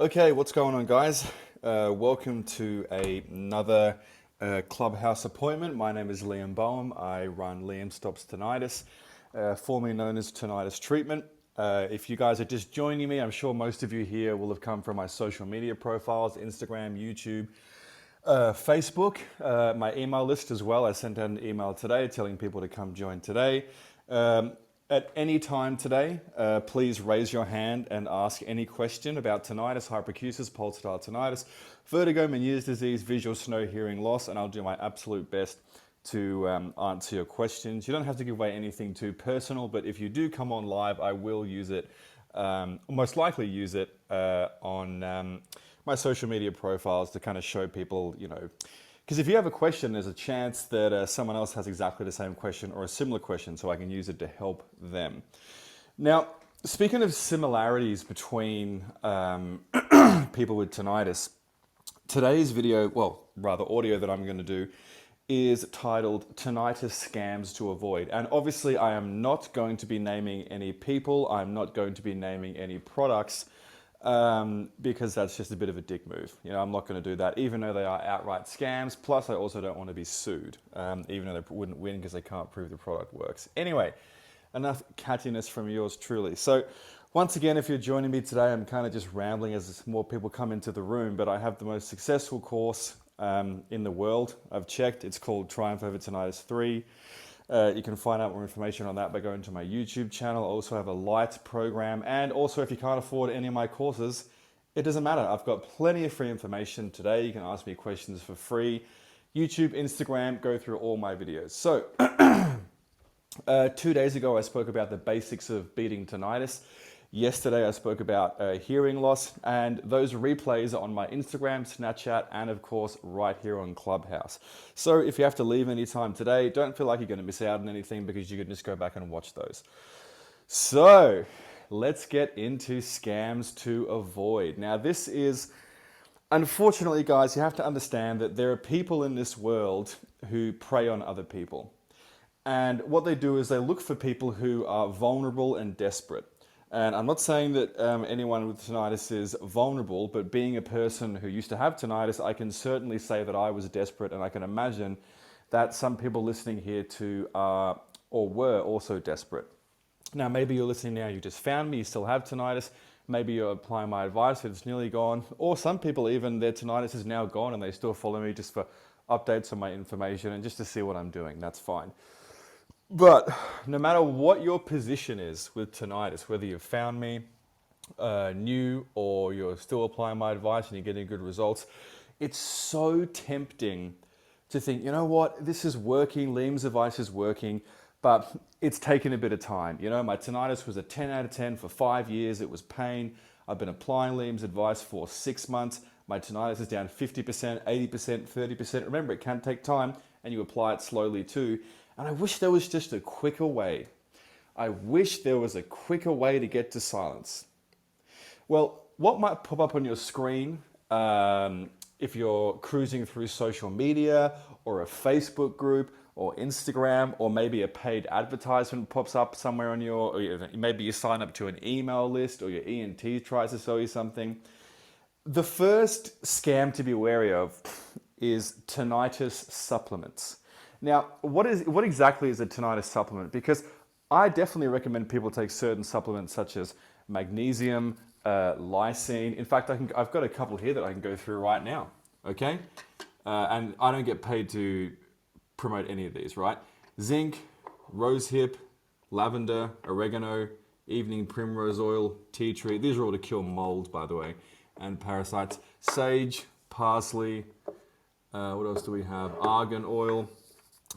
Okay, what's going on, guys? Welcome to another Clubhouse appointment. My name is Liam Boehm. I run Liam Stops Tinnitus, formerly known as Tinnitus Treatment. If you guys are just joining me, I'm sure most of you here will have come from my social media profiles, Instagram, YouTube, Facebook, my email list as well. I sent out an email today telling people to come join today. At any time today, please raise your hand and ask any question about tinnitus, hyperacusis, pulsatile tinnitus, vertigo, Meniere's disease, visual snow hearing loss, and I'll do my absolute best to answer your questions. You don't have to give away anything too personal, but if you do come on live, I will use it, most likely use it on my social media profiles to kind of show people, because if you have a question, there's a chance that someone else has exactly the same question or a similar question, so I can use it to help them. Now, speaking of similarities between people with tinnitus, today's video, well, rather audio that I'm going to do, is titled Tinnitus Scams to Avoid. And obviously, I am not going to be naming any people. I'm not going to be naming any products. Because that's just a bit of a dick move. I'm not going to do that, even though they are outright scams. Plus, I also don't want to be sued, even though they wouldn't win because they can't prove the product works. Anyway, enough cattiness from yours truly. So, once again, if you're joining me today, I'm kind of just rambling as more people come into the room, but I have the most successful course in the world. I've checked. It's called Triumph Over Tinnitus 3. You can find out more information on that by going to my YouTube channel. I also have a light program, and also if you can't afford any of my courses, it doesn't matter. I've got plenty of free information today. You can ask me questions for free. YouTube, Instagram, go through all my videos. So 2 days ago, I spoke about the basics of beating tinnitus. Yesterday, I spoke about hearing loss, and those replays are on my Instagram, Snapchat, and of course, right here on Clubhouse. So if you have to leave any time today, don't feel like you're going to miss out on anything because you can just go back and watch those. So let's get into scams to avoid. Now, this is, unfortunately, guys, you have to understand that there are people in this world who prey on other people. And what they do is they look for people who are vulnerable and desperate. And I'm not saying that anyone with tinnitus is vulnerable, but being a person who used to have tinnitus, I can certainly say that I was desperate, and I can imagine that some people listening here to are or were also desperate. Now, maybe you're listening now, you just found me, you still have tinnitus, maybe you're applying my advice, it's nearly gone, or some people even, their tinnitus is now gone and they still follow me just for updates on my information and just to see what I'm doing, that's fine. But no matter what your position is with tinnitus, whether you've found me new or you're still applying my advice and you're getting good results, it's so tempting to think, you know what, this is working, Liam's advice is working, but it's taken a bit of time. My tinnitus was a 10 out of 10 for 5 years. It was pain. I've been applying Liam's advice for 6 months. My tinnitus is down 50%, 80%, 30%. Remember, it can take time and you apply it slowly too. And I wish there was just a quicker way. I wish there was a quicker way to get to silence. Well, what might pop up on your screen if you're cruising through social media or a Facebook group or Instagram, or maybe a paid advertisement pops up somewhere on or maybe you sign up to an email list or your ENT tries to sell you something. The first scam to be wary of is tinnitus supplements. Now, what exactly is a tinnitus supplement? Because I definitely recommend people take certain supplements such as magnesium, lysine. In fact, I've got a couple here that I can go through right now, okay? And I don't get paid to promote any of these, right? Zinc, rosehip, lavender, oregano, evening primrose oil, tea tree. These are all to kill mold, by the way, and parasites. Sage, parsley, what else do we have? Argan oil.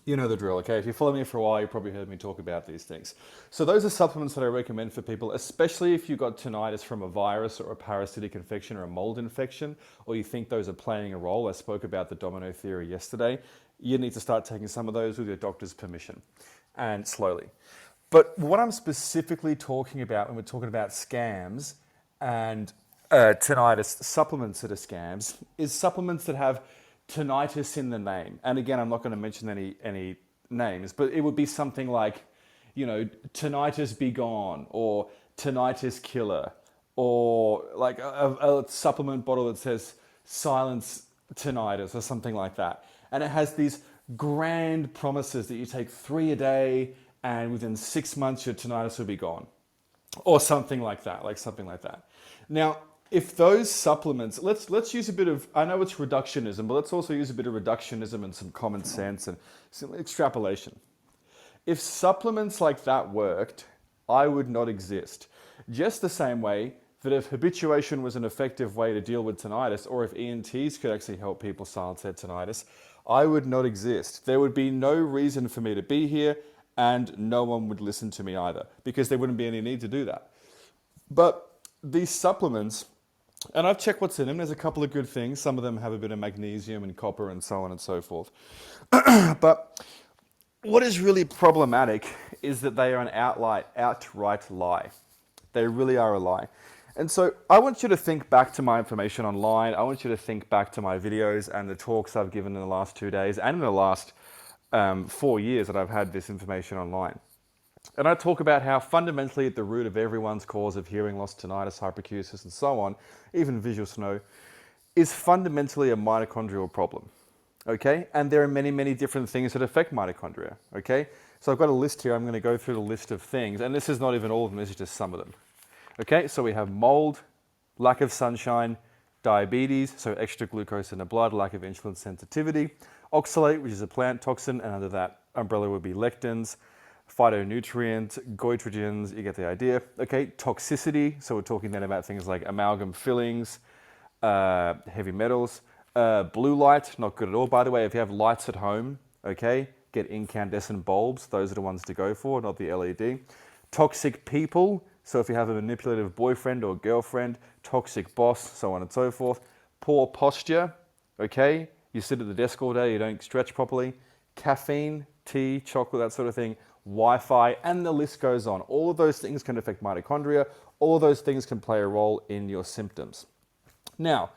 You know the drill, okay? If you follow me for a while, you probably heard me talk about these things. So those are supplements that I recommend for people, especially if you've got tinnitus from a virus or a parasitic infection or a mold infection, or you think those are playing a role. I spoke about the domino theory yesterday. You need to start taking some of those with your doctor's permission, and slowly. But what I'm specifically talking about when we're talking about scams and tinnitus supplements that are scams is supplements that have tinnitus in the name. And again, I'm not going to mention any names, but it would be something like, tinnitus be gone, or tinnitus killer, or like a supplement bottle that says silence tinnitus or something like that. And it has these grand promises that you take 3 a day and within 6 months your tinnitus will be gone. Or something like that, Now, if those supplements, let's use a bit of, I know it's reductionism, but let's also use a bit of reductionism and some common sense and some extrapolation. If supplements like that worked, I would not exist. Just the same way that if habituation was an effective way to deal with tinnitus, or if ENTs could actually help people silence their tinnitus, I would not exist. There would be no reason for me to be here, and no one would listen to me either, because there wouldn't be any need to do that. But these supplements, and I've checked what's in them, there's a couple of good things. Some of them have a bit of magnesium and copper and so on and so forth. But what is really problematic is that they are an outright lie. They really are a lie. And so I want you to think back to my information online. I want you to think back to my videos and the talks I've given in the last 2 days and in the last 4 years that I've had this information online. And I talk about how fundamentally at the root of everyone's cause of hearing loss, tinnitus, hyperacusis, and so on, even visual snow, is fundamentally a mitochondrial problem. Okay? And there are many, many different things that affect mitochondria. Okay? So I've got a list here. I'm going to go through the list of things. And this is not even all of them. This is just some of them. Okay? So we have mold, lack of sunshine, diabetes, so extra glucose in the blood, lack of insulin sensitivity, oxalate, which is a plant toxin, and under that umbrella would be lectins, phytonutrients, goitrogens, you get the idea. Okay, toxicity, so we're talking then about things like amalgam fillings, heavy metals, blue light, not good at all. By the way, if you have lights at home, okay, get incandescent bulbs, those are the ones to go for, not the LED. Toxic people, so if you have a manipulative boyfriend or girlfriend, toxic boss, so on and so forth. Poor posture, okay, you sit at the desk all day, you don't stretch properly. Caffeine, tea, chocolate, that sort of thing. Wi-Fi, and the list goes on. All of those things can affect mitochondria. All of those things can play a role in your symptoms. Now,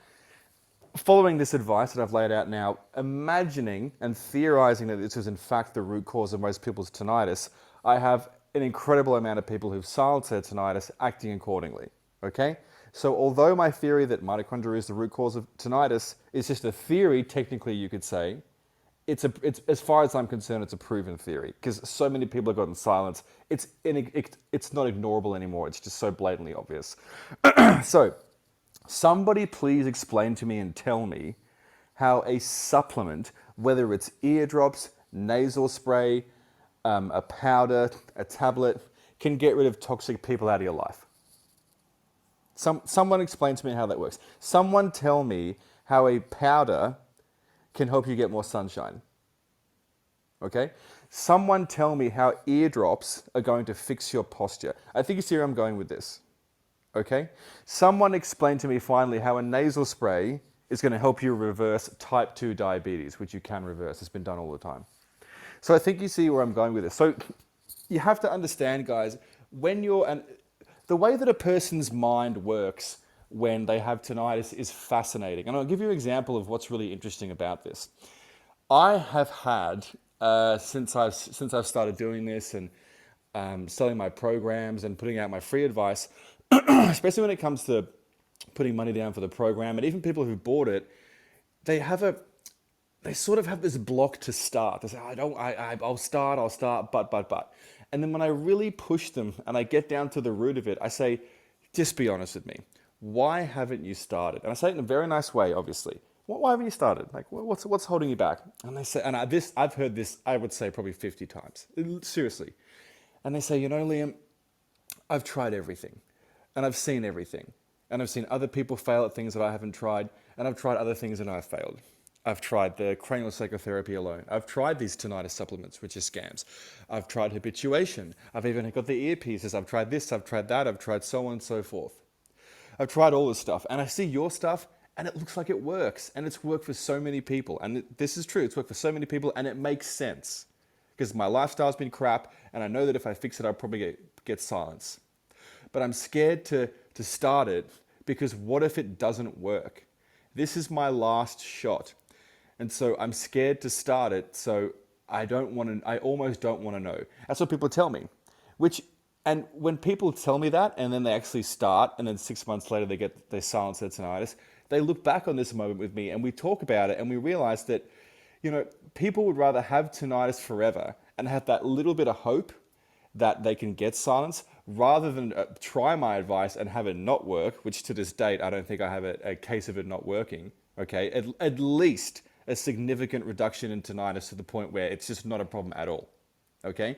following this advice that I've laid out now, imagining and theorizing that this is in fact the root cause of most people's tinnitus, I have an incredible amount of people who've silenced their tinnitus acting accordingly. Okay? So although my theory that mitochondria is the root cause of tinnitus is just a theory, technically you could say, it's as far as I'm concerned, it's a proven theory because so many people have gotten silence. It's not ignorable anymore. It's just so blatantly obvious. So somebody please explain to me and tell me how a supplement, whether it's eardrops, nasal spray, a powder, a tablet, can get rid of toxic people out of your life. Someone explain to me how that works. Someone tell me how a powder can help you get more sunshine. Okay? Someone tell me how eardrops are going to fix your posture. I think you see where I'm going with this. Okay? Someone explain to me finally how a nasal spray is going to help you reverse type 2 diabetes, which you can reverse. It's been done all the time. So I think you see where I'm going with this. So you have to understand, guys, the way that a person's mind works when they have tinnitus is fascinating. And I'll give you an example of what's really interesting about this. I have had, since I've started doing this and selling my programs and putting out my free advice, especially when it comes to putting money down for the program, and even people who bought it, they sort of have this block to start. They say, I'll start, but. And then when I really push them and I get down to the root of it, I say, just be honest with me. Why haven't you started? And I say it in a very nice way, obviously. Why haven't you started? Like, what's holding you back? And they say, I've heard this, I would say probably 50 times, seriously. And they say, Liam, I've tried everything, and I've seen everything, and I've seen other people fail at things that I haven't tried, and I've tried other things and I've failed. I've tried the cranial psychotherapy alone. I've tried these tinnitus supplements, which are scams. I've tried habituation. I've even got the earpieces. I've tried this, I've tried that, I've tried so on and so forth. I've tried all this stuff, and I see your stuff, and it looks like it works, and it's worked for so many people. And this is true, it's worked for so many people, and it makes sense. Because my lifestyle's been crap, and I know that if I fix it, I'll probably get silence. But I'm scared to start it, because what if it doesn't work? This is my last shot. And so I'm scared to start it, so I almost don't want to know. That's what people tell me, which And when people tell me that, and then they actually start, and then 6 months later they silence their tinnitus, they look back on this moment with me, and we talk about it, and we realize that, people would rather have tinnitus forever and have that little bit of hope that they can get silence rather than try my advice and have it not work, which to this date, I don't think I have a case of it not working. Okay, at least a significant reduction in tinnitus to the point where it's just not a problem at all. Okay.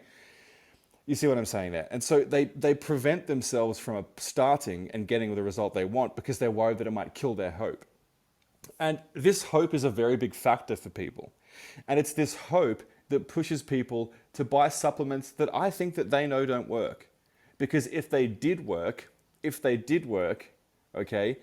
You see what I'm saying there? And so they prevent themselves from starting and getting the result they want because they're worried that it might kill their hope. And this hope is a very big factor for people. And it's this hope that pushes people to buy supplements that I think that they know don't work. Because if they did work, okay,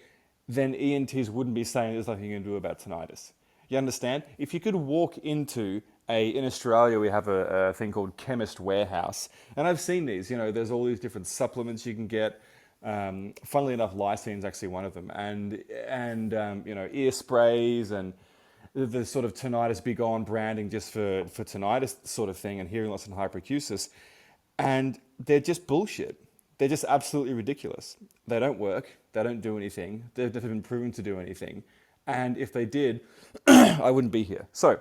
then ENTs wouldn't be saying there's nothing you can do about tinnitus. You understand? If you could walk into in Australia, we have a thing called Chemist Warehouse. And I've seen these, there's all these different supplements you can get. Funnily enough, lycine's actually one of them. And ear sprays and the sort of tinnitus be gone branding just for tinnitus sort of thing and hearing loss and hyperacusis. And they're just bullshit. They're just absolutely ridiculous. They don't work. They don't do anything. They've never been proven to do anything. And if they did, I wouldn't be here. So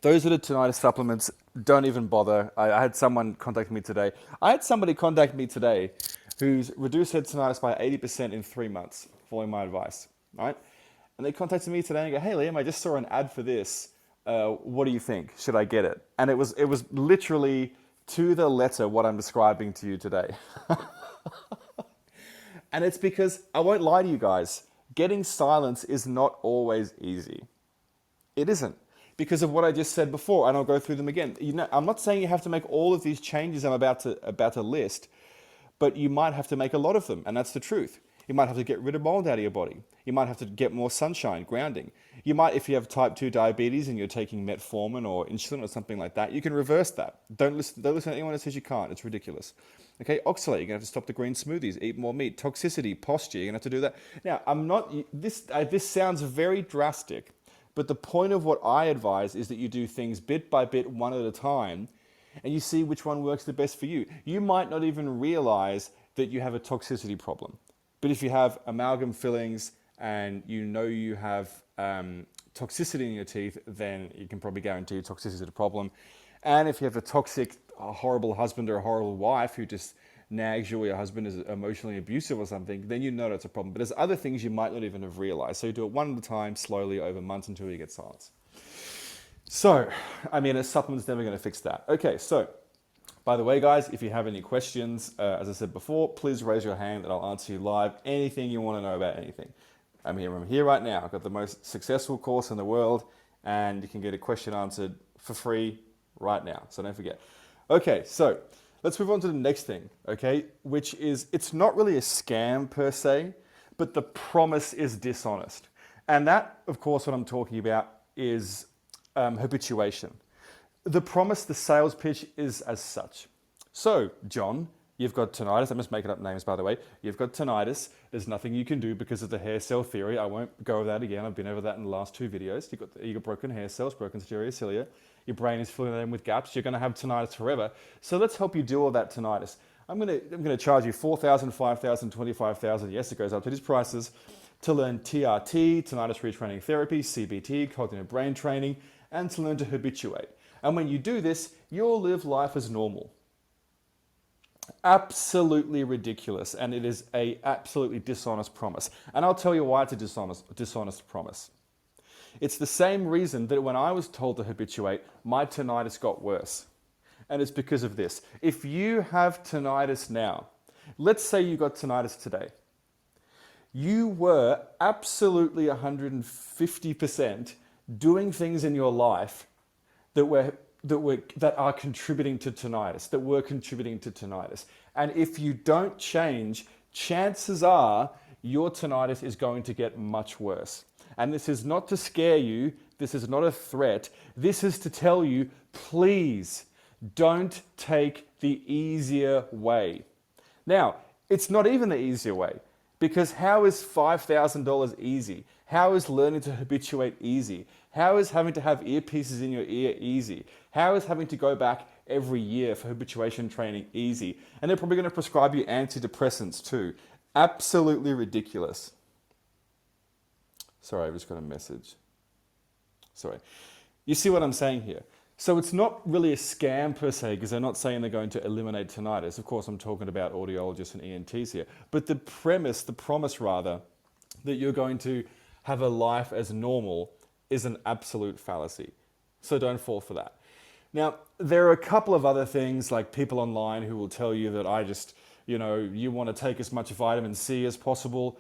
those are the tinnitus supplements. Don't even bother. I had someone contact me today. I had somebody contact me today who's reduced their tinnitus by 80% in 3 months, following my advice, right? And they contacted me today and go, "Hey Liam, I just saw an ad for this. What do you think? Should I get it?" And it was literally to the letter what I'm describing to you today. And it's because, I won't lie to you guys, getting silence is not always easy. It isn't. Because of what I just said before, and I'll go through them again. I'm not saying you have to make all of these changes I'm about to list, but you might have to make a lot of them, and that's the truth. You might have to get rid of mold out of your body. You might have to get more sunshine, grounding. You might, if you have type 2 diabetes and you're taking metformin or insulin or something like that, you can reverse that. Don't listen to anyone that says you can't. It's ridiculous. Okay, oxalate, you're going to have to stop the green smoothies, eat more meat. Toxicity, posture, you're going to have to do that. Now, this sounds very drastic, but the point of what I advise is that you do things bit by bit, one at a time, and you see which one works the best for you. You might not even realize that you have a toxicity problem. But if you have amalgam fillings and you have toxicity in your teeth, then you can probably guarantee toxicity is a problem. And if you have a horrible husband or a horrible wife who just nags you, or your husband is emotionally abusive or something, then you know that's a problem. But there's other things you might not even have realized. So you do it one at a time, slowly, over months until you get silence. So, a supplement's never going to fix that. Okay, so, by the way, guys, if you have any questions, as I said before, please raise your hand and I'll answer you live. Anything you want to know about anything. I'm here right now. I've got the most successful course in the world, and you can get a question answered for free right now. So don't forget. Okay, so let's move on to the next thing, okay, which is, it's not really a scam per se, but the promise is dishonest. And that, of course, what I'm talking about is habituation. The promise, the sales pitch is as such. So, John, you've got tinnitus. I'm just making up names, by the way. You've got tinnitus. There's nothing you can do because of the hair cell theory. I won't go over that again. I've been over that in the last 2 videos. You've got broken hair cells, broken stereocilia. Your brain is filling them with gaps. You're going to have tinnitus forever. So let's help you do all that tinnitus. I'm going to charge you $4,000, $5,000, $25,000. Yes, it goes up to these prices to learn TRT, tinnitus retraining therapy, CBT, cognitive brain training, and to learn to habituate. And when you do this, you'll live life as normal. Absolutely ridiculous, and it is a absolutely dishonest promise. And I'll tell you why it's a dishonest promise. It's the same reason that when I was told to habituate, my tinnitus got worse. And it's because of this. If you have tinnitus now, let's say you got tinnitus today, you were absolutely 150% doing things in your life that are contributing to tinnitus, that were contributing to tinnitus. And if you don't change, chances are your tinnitus is going to get much worse. And this is not to scare you. This is not a threat. This is to tell you, please don't take the easier way. Now, it's not even the easier way, because how is $5,000 easy? How is learning to habituate easy? How is having to have earpieces in your ear easy? How is having to go back every year for habituation training easy. And they're probably going to prescribe you antidepressants too. Absolutely ridiculous. Sorry, I just got a message. Sorry. You see what I'm saying here? So it's not really a scam per se, because they're not saying they're going to eliminate tinnitus. Of course, I'm talking about audiologists and ENTs here. But the promise rather, that you're going to have a life as normal is an absolute fallacy. So don't fall for that. Now, there are a couple of other things, like people online who will tell you that you want to take as much vitamin C as possible.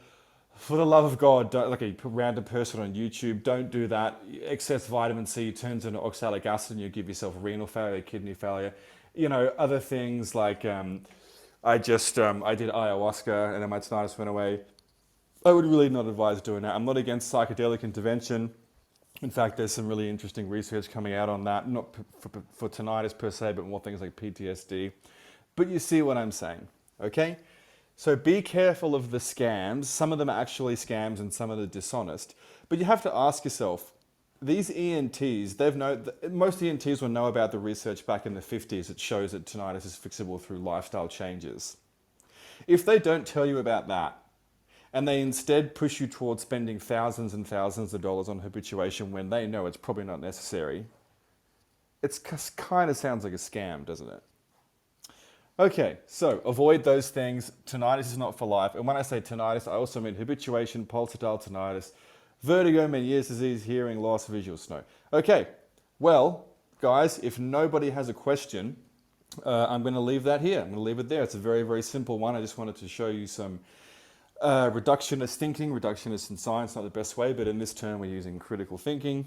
For the love of God, don't, like a random person on YouTube, don't do that. Excess vitamin C turns into oxalic acid and you give yourself renal failure, kidney failure. Other things like I did ayahuasca and then my tinnitus went away. I would really not advise doing that. I'm not against psychedelic intervention. In fact, there's some really interesting research coming out on that, not for tinnitus per se, but more things like PTSD. But you see what I'm saying, okay? So be careful of the scams. Some of them are actually scams and some of them are dishonest. But you have to ask yourself, these ENTs, most ENTs will know about the research back in the 50s that shows that tinnitus is fixable through lifestyle changes. If they don't tell you about that, and they instead push you towards spending thousands and thousands of dollars on habituation when they know it's probably not necessary, it kind of sounds like a scam, doesn't it? Okay, so avoid those things. Tinnitus is not for life. And when I say tinnitus, I also mean habituation, pulsatile tinnitus, vertigo, Meniere's disease, hearing loss, visual snow. Okay, well, guys, if nobody has a question, I'm going to leave that here. I'm going to leave it there. It's a very, very simple one. I just wanted to show you some reductionist thinking. Reductionist in science, not the best way, but in this term we're using critical thinking.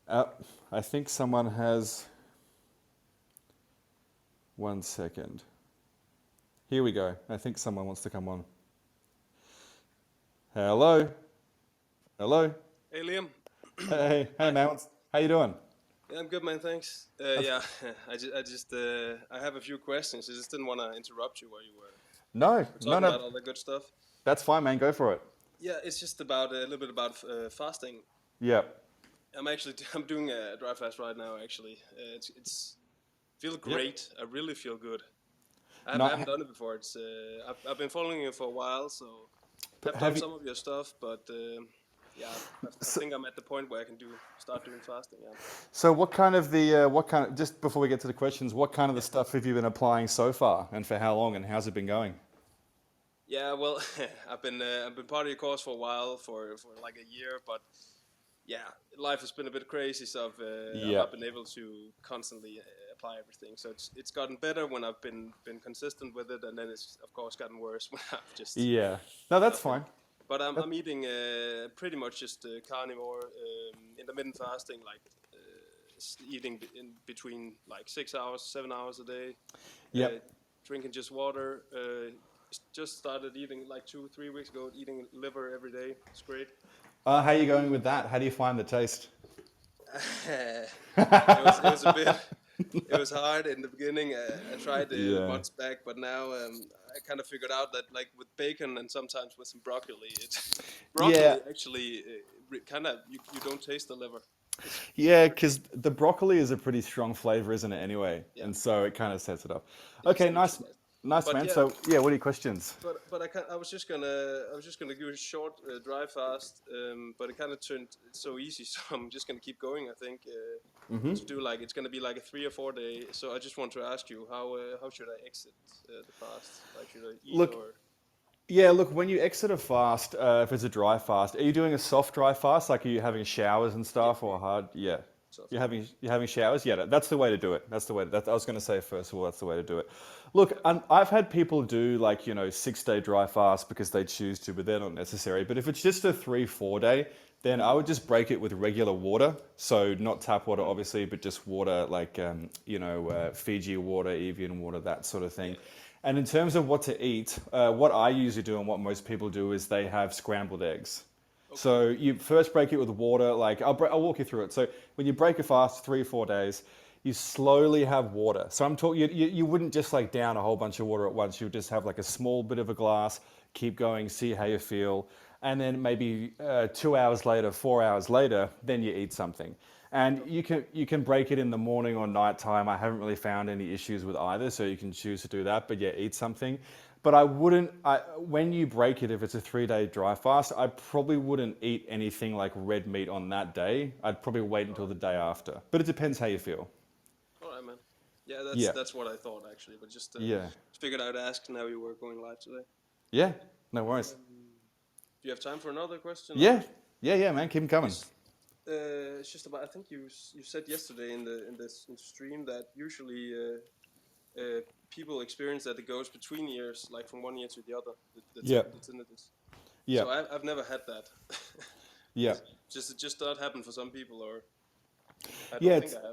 I think someone has... One second. Here we go. I think someone wants to come on. Hello? Hello? Hey, Liam. Hey man. How you doing? Yeah, I'm good, man. Thanks. Yeah, I have a few questions. I just didn't want to interrupt you while you were No. talking about all the good stuff. That's fine, man. Go for it. Yeah, it's just about a little bit about fasting. Yeah. I'm doing a dry fast right now. Actually, it's feel great. Yep. I really feel good. I haven't done it before. It's I've been following you for a while, so I've done some of your stuff, but yeah, I think I'm at the point where I can start doing fasting. Yeah. So just before we get to the questions, what kind of the stuff have you been applying so far, and for how long, and how's it been going? Yeah, well, I've been part of your course for a while, for like a year, but yeah, life has been a bit crazy, so I've not been able to constantly apply everything. So it's gotten better when I've been consistent with it, and then it's of course gotten worse when I've just No, that's fine. But I'm eating pretty much just carnivore, intermittent fasting, like eating in between like 6 hours, 7 hours a day. Drinking just water. Just started eating like 2-3 weeks ago, eating liver every day. It's great. How are you going with that? How do you find the taste? It was a bit. It was hard in the beginning. I tried months back, but now I kind of figured out that like with bacon and sometimes with some broccoli, actually kind of you don't taste the liver. Yeah, because the broccoli is a pretty strong flavor, isn't it? Anyway, and so it kind of sets it up. Okay, nice, man. Yeah, so what are your questions? But I was just gonna do a short dry fast, but it kind of turned so easy, so I'm just gonna keep going. I think to do like it's gonna be like a 3 or 4 day. So I just want to ask you how should I exit the fast? Like should I eat or? Yeah, look, when you exit a fast, if it's a dry fast, are you doing a soft dry fast? Like, are you having showers and stuff, or hard? Yeah. Soft. You're having showers? Yeah, that's the way to do it. I was going to say, first of all, that's the way to do it. Look, I've had people do 6-day dry fast because they choose to, but they're not necessary. But if it's just a 3-4 day, then I would just break it with regular water. So not tap water, obviously, but just water like, Fiji water, Evian water, that sort of thing. Yeah. And in terms of what to eat, what I usually do and what most people do is they have scrambled eggs. Okay. So you first break it with water. Like I'll walk you through it. So when you break a fast 3-4 days, you slowly have water. So I'm talking, you wouldn't just like down a whole bunch of water at once. You would just have like a small bit of a glass, keep going, see how you feel. And then maybe 2 hours later, 4 hours later, then you eat something. And you can break it in the morning or nighttime. I haven't really found any issues with either, so you can choose to do that. But yeah, eat something. But I wouldn't. When you break it, if it's a 3-day dry fast, I probably wouldn't eat anything like red meat on that day. I'd probably wait until the day after. But it depends how you feel. All right, man. Yeah, Yeah, that's what I thought actually, but just yeah, figured I'd ask now you were going live today. yeah. No worries. Do you have time for another question, Yeah, or yeah, man. Keep them coming. just it's just about? I think you said yesterday in the stream that usually people experience that it goes between years, like from one year to the other. Yeah, The tinnitus. yeah, So I've never had that. yeah, It just not happen for some people, or I yeah. don't think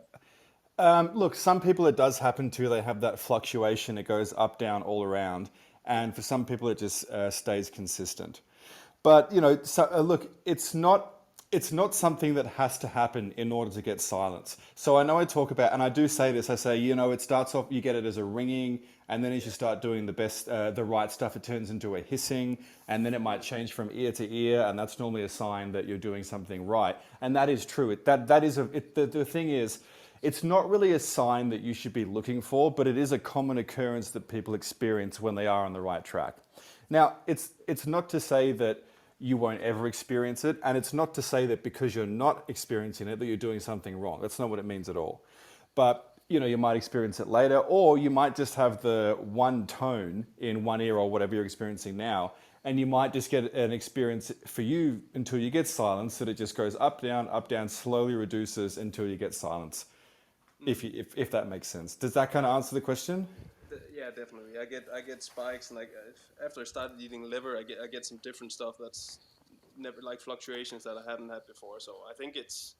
I have. Look, some people it does happen to. They have that fluctuation. It goes up, down, all around, and for some people it just stays consistent. But so look, it's not something that has to happen in order to get silence. So I know I talk about, and I do say this. I say, it starts off, you get it as a ringing, and then as you start doing the right stuff, it turns into a hissing, and then it might change from ear to ear, and that's normally a sign that you're doing something right. And that is true. The thing is, it's not really a sign that you should be looking for, but it is a common occurrence that people experience when they are on the right track. Now, it's not to say that you won't ever experience it, and it's not to say that because you're not experiencing it that you're doing something wrong. That's not what it means at all. But you might experience it later, or you might just have the one tone in one ear or whatever you're experiencing now, and you might just get an experience for you until you get silence, that it just goes up, down, slowly reduces until you get silence. If that makes sense. Does that kind of answer the question? Yeah, definitely. I get spikes, and like after I started eating liver, I get some different stuff that's never like fluctuations that I haven't had before. So I think it's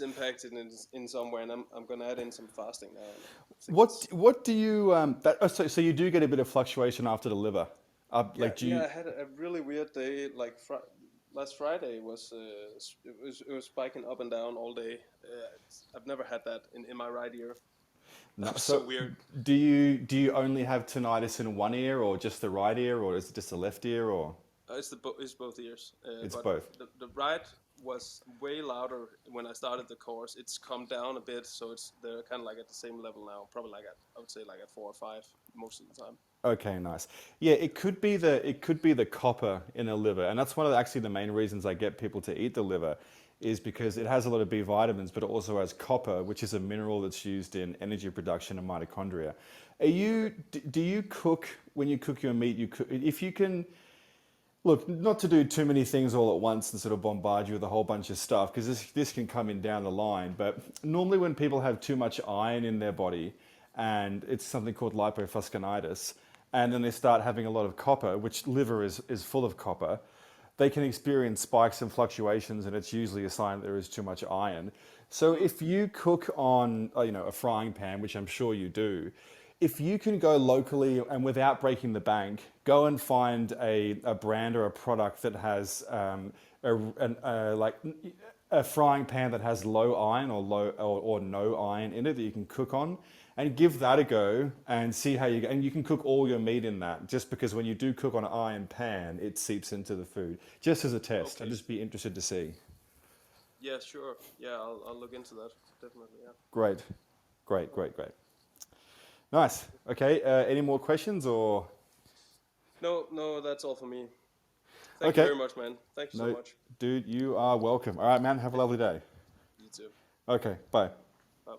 impacted in some way, and I'm gonna add in some fasting now. And I think it's What do you so you do get a bit of fluctuation after the liver? yeah, Like do yeah. you I had a really weird day. Like last Friday was it was spiking up and down all day. I've never had that in my right ear. no, That was so so weird. do you only have tinnitus in one ear, or just the right ear, or is it just the left ear, or It's both ears, it's but both? the right was way louder when I started the course. It's come down a bit, so they're kind of like at the same level now. Probably like I would say like at 4 or 5 most of the time. Okay, nice. Yeah, it could be the copper in a liver, and that's one of actually the main reasons I get people to eat the liver, is because it has a lot of B vitamins, but it also has copper, which is a mineral that's used in energy production and mitochondria. Do you cook when you cook your meat? You cook if you can. Look, not to do too many things all at once and sort of bombard you with a whole bunch of stuff, because this can come in down the line. But normally, when people have too much iron in their body, and it's something called lipofuscinitis, and then they start having a lot of copper, which liver is full of copper, they can experience spikes and fluctuations, and it's usually a sign that there is too much iron. So if you cook on a frying pan, which I'm sure you do, if you can go locally and without breaking the bank, go and find a brand or a product that has like a frying pan that has low iron or no iron in it that you can cook on, and give that a go and see how you go. And you can cook all your meat in that, just because when you do cook on an iron pan, it seeps into the food. Just as a test, I'd Okay. just be interested to see. Yeah, sure. Yeah, I'll look into that. Definitely. Yeah. Great, great, great, great. Nice. Okay. Any more questions or? No, no, that's all for me. Thank you Okay. very much, man. Thank you so No, much. dude, you are welcome. All right, man. Have a lovely day. You too. Okay. Bye. Bye bye.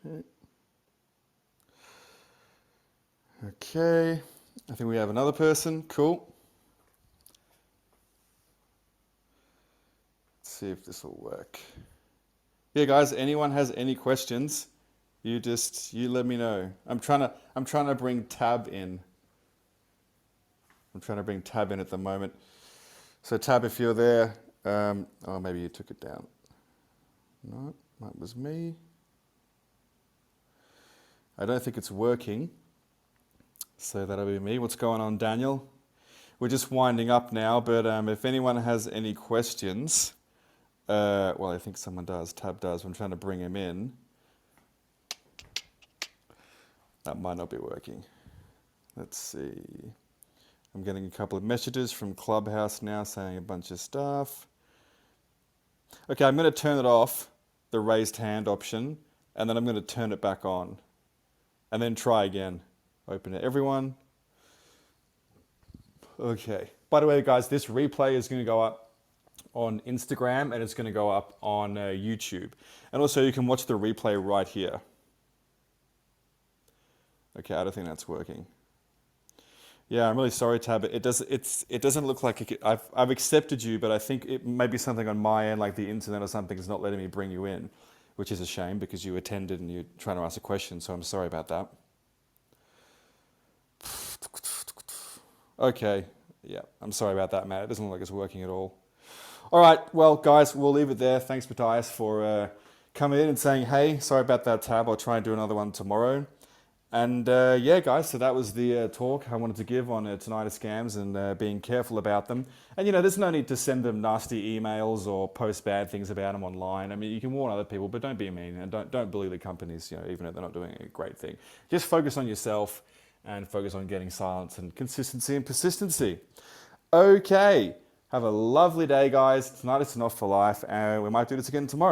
Okay. Okay. I think we have another person. Cool. Let's see if this will work. Yeah, guys. Anyone has any questions? You let me know. I'm trying to bring Tab in. I'm trying to bring Tab in at the moment. So Tab, if you're there, oh, maybe you took it down. No, that was me. I don't think it's working. So that'll be me. What's going on, Daniel? We're just winding up now, but if anyone has any questions, well, I think someone does. Tab does. I'm trying to bring him in. That might not be working. Let's see. I'm getting a couple of messages from Clubhouse now saying a bunch of stuff. Okay, I'm going to turn it off, the raised hand option, and then I'm going to turn it back on. And then try again. Open it, everyone. Okay. By the way, guys, this replay is going to go up on Instagram and it's going to go up on YouTube. And also you can watch the replay right here. Okay, I don't think that's working. Yeah, I'm really sorry, Tab. It doesn't look like I've accepted you, but I think it may be something on my end, like the internet or something, is not letting me bring you in, which is a shame because you attended and you're trying to ask a question. So I'm sorry about that. Okay, yeah, I'm sorry about that, Matt. It doesn't look like it's working at all. All right, well, guys, we'll leave it there. Thanks, Matthias, for coming in and saying, hey, sorry about that, Tab. I'll try and do another one tomorrow. And yeah, guys, so that was the talk I wanted to give on tinnitus scams and being careful about them. And, you know, there's no need to send them nasty emails or post bad things about them online. I mean, you can warn other people, but don't be mean and don't bully the companies, you know, even if they're not doing a great thing. Just focus on yourself and focus on getting silence and consistency and persistency. Okay, have a lovely day, guys. Tinnitus is not for life, and we might do this again tomorrow.